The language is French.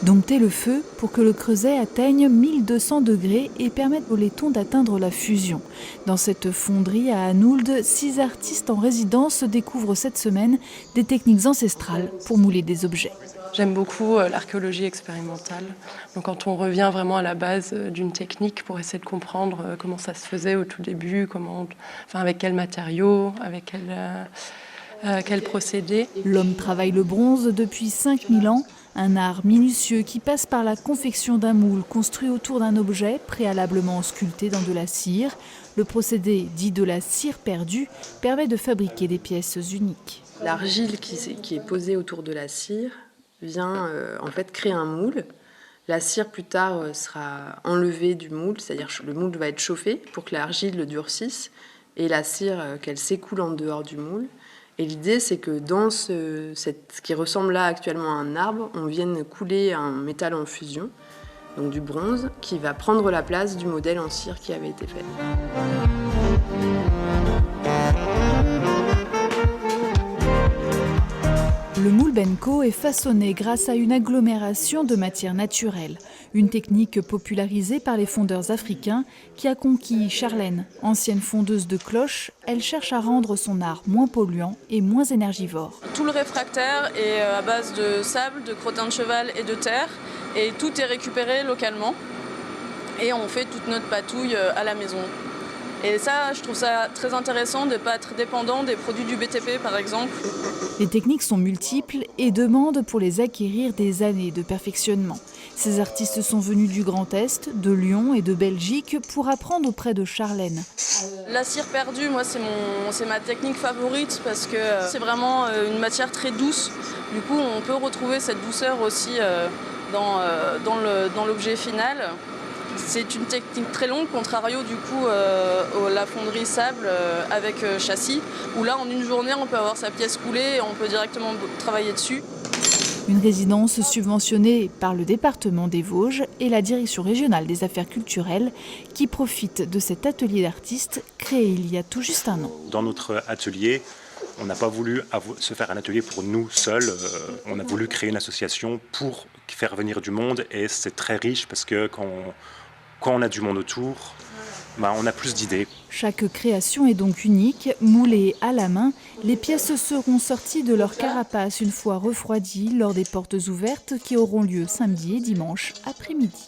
Dompter le feu pour que le creuset atteigne 1200 degrés et permette au laiton d'atteindre la fusion. Dans cette fonderie à Anould, 6 artistes en résidence découvrent cette semaine des techniques ancestrales pour mouler des objets. J'aime beaucoup l'archéologie expérimentale. Donc quand on revient vraiment à la base d'une technique pour essayer de comprendre comment ça se faisait au tout début, avec quels matériaux, avec quel procédé. L'homme travaille le bronze depuis 5000 ans, un art minutieux qui passe par la confection d'un moule construit autour d'un objet préalablement sculpté dans de la cire. Le procédé dit de la cire perdue permet de fabriquer des pièces uniques. L'argile qui est posée autour de la cire vient en fait créer un moule. La cire plus tard sera enlevée du moule, c'est-à-dire que le moule va être chauffé pour que l'argile le durcisse et la cire qu'elle s'écoule en dehors du moule. Et l'idée, c'est que dans ce qui ressemble là actuellement à un arbre, on vienne couler un métal en fusion, donc du bronze, qui va prendre la place du modèle en cire qui avait été fait. Le moule Benko est façonné grâce à une agglomération de matières naturelles, une technique popularisée par les fondeurs africains qui a conquis Charlène. Ancienne fondeuse de cloches, elle cherche à rendre son art moins polluant et moins énergivore. Tout le réfractaire est à base de sable, de crottin de cheval et de terre, et tout est récupéré localement. Et on fait toute notre patouille à la maison. Et ça, je trouve ça très intéressant de ne pas être dépendant des produits du BTP, par exemple. Les techniques sont multiples et demandent pour les acquérir des années de perfectionnement. Ces artistes sont venus du Grand Est, de Lyon et de Belgique pour apprendre auprès de Charlène. La cire perdue, moi, c'est ma technique favorite parce que c'est vraiment une matière très douce. Du coup, on peut retrouver cette douceur aussi dans l'objet final. C'est une technique très longue, contrario du coup la fonderie sable avec châssis, où là en une journée on peut avoir sa pièce coulée et on peut directement travailler dessus. Une résidence subventionnée par le département des Vosges et la direction régionale des affaires culturelles qui profite de cet atelier d'artistes créé il y a tout juste un an. Dans notre atelier, on n'a pas voulu se faire un atelier pour nous seuls, on a voulu créer une association pour faire venir du monde et c'est très riche parce que quand on a du monde autour, on a plus d'idées. Chaque création est donc unique, moulée à la main. Les pièces seront sorties de leur carapace une fois refroidies lors des portes ouvertes qui auront lieu samedi et dimanche après-midi.